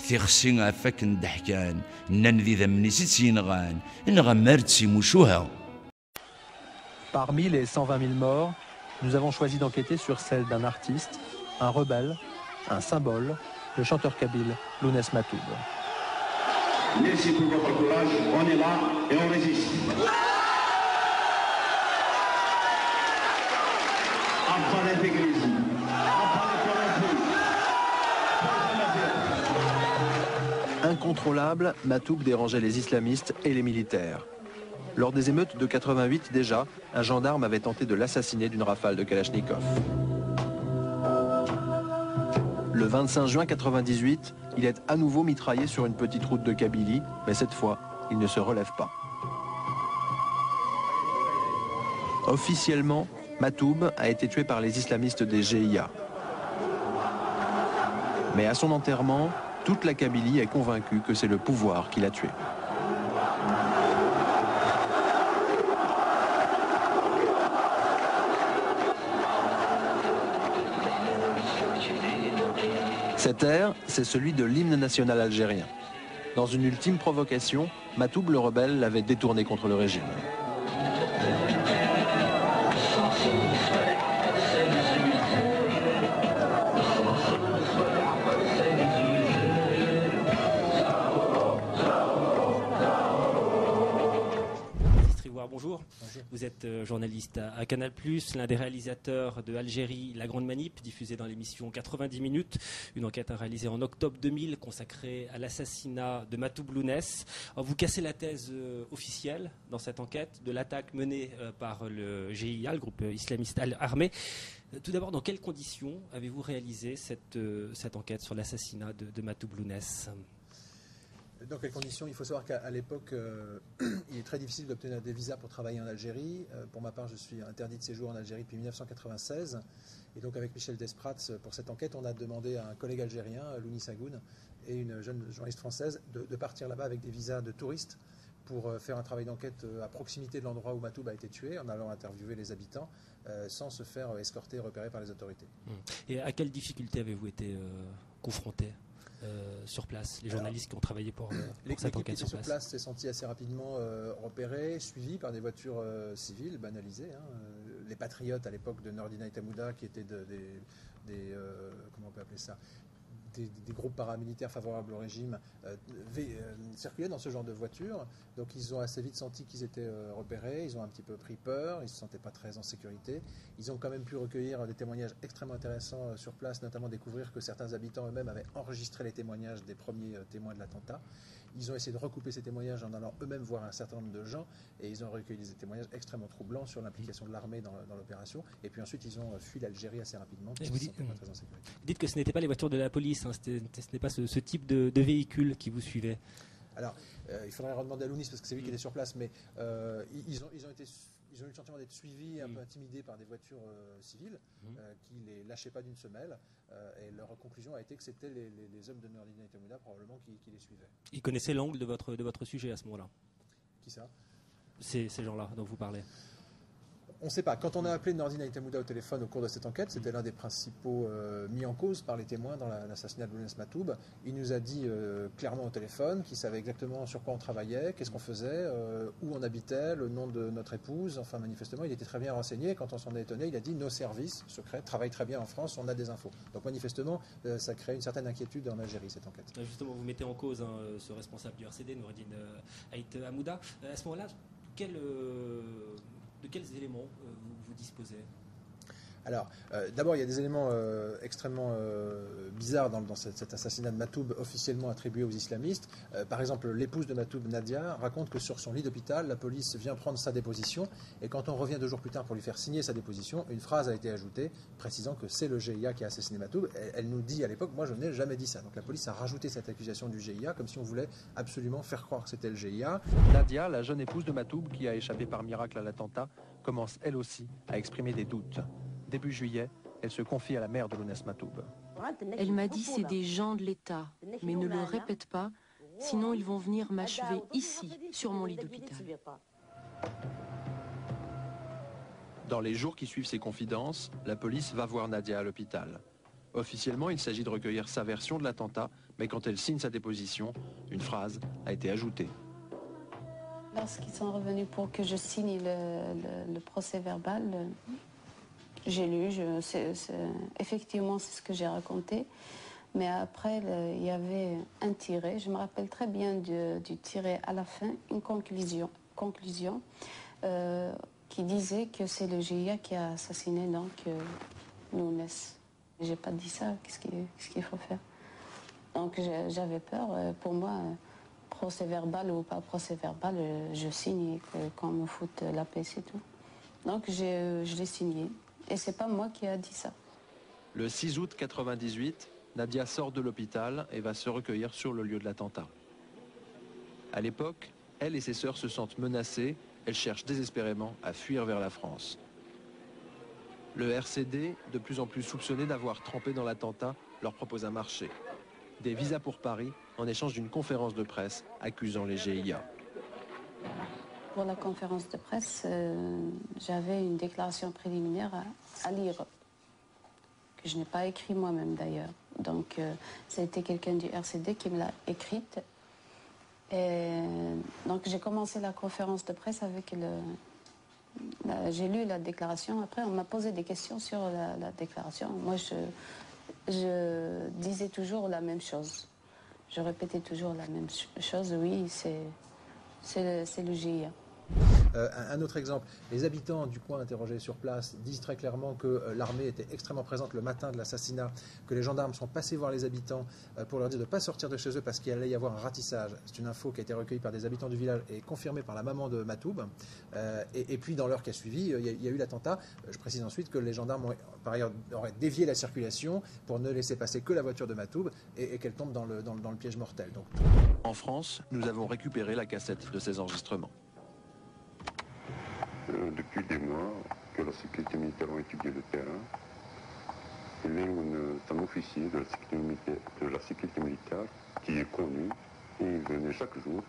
تيخسين عفاك ندحكان ننذي ذا منيسيت سينغان نغمرت سيموشوها. Parmi les 120 000 morts, nous avons choisi d'enquêter sur celle d'un artiste, un rebelle, un symbole, le chanteur kabyle Lounès Matoub. Merci pour votre courage, on est là et on résiste. Après l'intégrisme, après le Incontrôlable, Matoub dérangeait les islamistes et les militaires. Lors des émeutes de 88 déjà, un gendarme avait tenté de l'assassiner d'une rafale de Kalachnikov. Le 25 juin 98, il est à nouveau mitraillé sur une petite route de Kabylie, mais cette fois, il ne se relève pas. Officiellement, Matoub a été tué par les islamistes des GIA. Mais à son enterrement, toute la Kabylie est convaincue que c'est le pouvoir qui l'a tué. Cet air, c'est celui de l'hymne national algérien. Dans une ultime provocation, Matoub le rebelle l'avait détourné contre le régime. Bonjour. Bonjour. Vous êtes journaliste à Canal+, l'un des réalisateurs de Algérie, La Grande Manip, diffusée dans l'émission 90 minutes, une enquête réalisée en octobre 2000 consacrée à l'assassinat de Matoub Lounès. Vous cassez la thèse officielle dans cette enquête de l'attaque menée par le GIA, le groupe islamiste armé. Tout d'abord, dans quelles conditions avez-vous réalisé cette enquête sur l'assassinat de Matoub Lounès ? Dans quelles conditions? Il faut savoir qu'à l'époque, il est très difficile d'obtenir des visas pour travailler en Algérie. Pour ma part, je suis interdit de séjour en Algérie depuis 1996. Et donc avec Michel Desprats, pour cette enquête, on a demandé à un collègue algérien, Louni Sagoun, et une jeune journaliste française, de partir là-bas avec des visas de touristes pour faire un travail d'enquête à proximité de l'endroit où Matoub a été tué, en allant interviewer les habitants, sans se faire escorter et repérer par les autorités. Et à quelles difficultés avez-vous été confronté sur place, les journalistes qui ont travaillé pour cette enquête sur place s'est senti assez rapidement repéré, suivi par des voitures civiles banalisées. Les patriotes à l'époque de Nordina et Tamouda, qui étaient comment on peut appeler ça, des groupes paramilitaires favorables au régime, circulaient dans ce genre de voitures. Donc ils ont assez vite senti qu'ils étaient repérés, ils ont un petit peu pris peur, ils ne se sentaient pas très en sécurité. Ils ont quand même pu recueillir des témoignages extrêmement intéressants sur place, notamment découvrir que certains habitants eux-mêmes avaient enregistré les témoignages des premiers témoins de l'attentat. Ils ont essayé de recouper ces témoignages en allant eux-mêmes voir un certain nombre de gens, et ils ont recueilli des témoignages extrêmement troublants sur l'implication de l'armée dans l'opération. Et puis ensuite, ils ont fui l'Algérie assez rapidement. Vous dites que ce n'étaient pas les voitures de la police, hein, ce n'est pas ce type de véhicule qui vous suivait. Alors, il faudrait redemander à Lounis, parce que c'est lui qui était sur place, mais ils ont eu le sentiment d'être suivis, un peu intimidés par des voitures civiles qui ne les lâchaient pas d'une semelle. Et leur conclusion a été que c'était les hommes de Nordina et Tamouda probablement qui les suivaient. Ils connaissaient l'angle de votre sujet à ce moment-là? Qui ça? Ces gens-là dont vous parlez. On ne sait pas. Quand on a appelé Nordina et Tamouda au téléphone au cours de cette enquête, c'était l'un des principaux mis en cause par les témoins dans l'assassinat de Lounès Matoub. Il nous a dit clairement au téléphone qu'il savait exactement sur quoi on travaillait, qu'est-ce qu'on faisait, où on habitait, le nom de notre épouse. Enfin, manifestement, il était très bien renseigné. Quand on s'en est étonné, il a dit nos services secrets travaillent très bien en France, on a des infos. Donc manifestement, ça crée une certaine inquiétude en Algérie, cette enquête. Justement, vous mettez en cause ce responsable du RCD, Noureddine Haït Hamouda. À ce moment-là, de quels éléments vous disposez? Alors, d'abord, il y a des éléments extrêmement bizarres dans cet assassinat de Matoub officiellement attribué aux islamistes. Par exemple, l'épouse de Matoub, Nadia, raconte que sur son lit d'hôpital, la police vient prendre sa déposition, et quand on revient 2 jours plus tard pour lui faire signer sa déposition, une phrase a été ajoutée précisant que c'est le GIA qui a assassiné Matoub. Elle nous dit à l'époque, moi je n'ai jamais dit ça. Donc la police a rajouté cette accusation du GIA comme si on voulait absolument faire croire que c'était le GIA. Nadia, la jeune épouse de Matoub, qui a échappé par miracle à l'attentat, commence elle aussi à exprimer des doutes. Début juillet, elle se confie à la mère de Lounès Matoub. Elle m'a dit c'est des gens de l'État, mais ne le répète pas, sinon ils vont venir m'achever ici, sur mon lit d'hôpital. Dans les jours qui suivent ces confidences, la police va voir Nadia à l'hôpital. Officiellement, il s'agit de recueillir sa version de l'attentat, Mais quand elle signe sa déposition, une phrase a été ajoutée. Lorsqu'ils sont revenus pour que je signe le procès verbal, j'ai lu, effectivement c'est ce que j'ai raconté, mais après il y avait un tiret, je me rappelle très bien du tiret à la fin, une conclusion qui disait que c'est le GIA qui a assassiné donc Nunes. J'ai pas dit ça, qu'est-ce qu'il faut faire? Donc j'avais peur, pour moi, procès verbal ou pas procès verbal, je signe et qu'on me foute la paix, c'est tout. Donc je l'ai signé. Et c'est pas moi qui a dit ça. Le 6 août 1998, Nadia sort de l'hôpital et va se recueillir sur le lieu de l'attentat. À l'époque, elle et ses sœurs se sentent menacées. Elles cherchent désespérément à fuir vers la France. Le RCD, de plus en plus soupçonné d'avoir trempé dans l'attentat, leur propose un marché. Des visas pour Paris en échange d'une conférence de presse accusant les GIA. Pour la conférence de presse, j'avais une déclaration préliminaire à lire, que je n'ai pas écrit moi-même d'ailleurs. Donc c'était quelqu'un du RCD qui me l'a écrite. Et donc j'ai commencé la conférence de presse avec j'ai lu la déclaration. Après on m'a posé des questions sur la déclaration. Moi je disais toujours la même chose. Je répétais toujours la même chose. Oui, c'est le GIA. Un autre exemple, les habitants du coin interrogés sur place disent très clairement que l'armée était extrêmement présente le matin de l'assassinat, que les gendarmes sont passés voir les habitants pour leur dire de ne pas sortir de chez eux parce qu'il allait y avoir un ratissage. C'est une info qui a été recueillie par des habitants du village et confirmée par la maman de Matoub. Et puis dans l'heure qui a suivi, il y a eu l'attentat. Je précise ensuite que les gendarmes par ailleurs auraient dévié la circulation pour ne laisser passer que la voiture de Matoub et qu'elle tombe dans le piège mortel. Donc, en France, nous avons récupéré la cassette de ces enregistrements. Depuis des mois que la sécurité militaire a étudié le terrain, il y a un officier de la sécurité militaire qui est connu, et il venait chaque jour,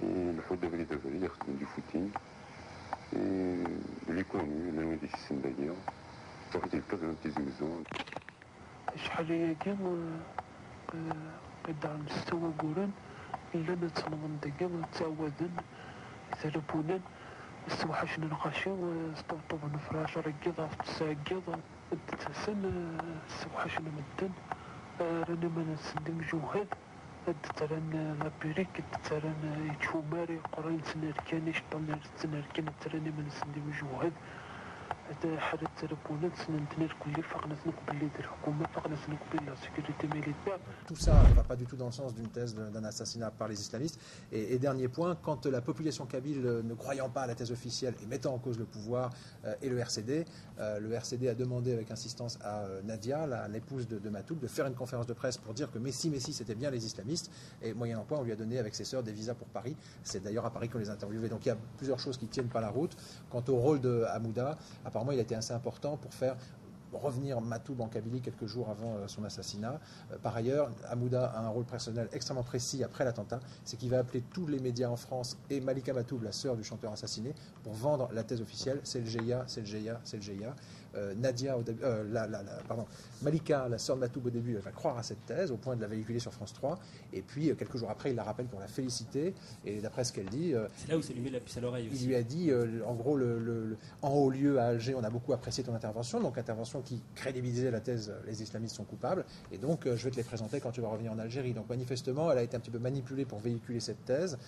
et il fait du footing, et il est connu, il a des systèmes d'ailleurs, ça a été le cas de l'antisémison. استوحشنا الغاشي واستوطبنا فراش رقيضة في الساقيضة التسن استوحشنا مدن رانا ما نسندم جوهد تران لابيريك تران يتشو ماري قرين سنركان يشطلنا سنركان تراني ما نسندم جوهد حالة تلفونات سننتنر كل فقنا سنقبل الحكومة فقنا سنقبل la sécurité militaire. Tout ça ne va pas du tout dans le sens d'une thèse d'un assassinat par les islamistes. Et dernier point, quand la population kabyle, ne croyant pas à la thèse officielle et mettant en cause le pouvoir et le RCD a demandé avec insistance à Nadia, l'épouse de Matoub, de faire une conférence de presse pour dire que Messi, c'était bien les islamistes. Et moyennant quoi, on lui a donné avec ses sœurs des visas pour Paris. C'est d'ailleurs à Paris qu'on les interviewait. Donc il y a plusieurs choses qui ne tiennent pas la route. Quant au rôle de Hamouda, apparemment il a été assez important pour faire revenir Matoub en Kabylie quelques jours avant son assassinat. Par ailleurs, Hamouda a un rôle personnel extrêmement précis après l'attentat, c'est qu'il va appeler tous les médias en France et Malika Matoub, la sœur du chanteur assassiné, pour vendre la thèse officielle, c'est le GIA, c'est le GIA, c'est le GIA. Malika, la sœur de Matoub au début, elle va croire à cette thèse au point de la véhiculer sur France 3, et puis quelques jours après il la rappelle pour la féliciter, et d'après ce qu'elle dit, c'est là où ça lui met la puce à l'oreille aussi. Il lui a dit en gros en haut lieu à Alger, on a beaucoup apprécié ton intervention, donc intervention qui crédibilisait la thèse les islamistes sont coupables, et donc je vais te les présenter quand tu vas revenir en Algérie. Donc manifestement elle a été un petit peu manipulée pour véhiculer cette thèse.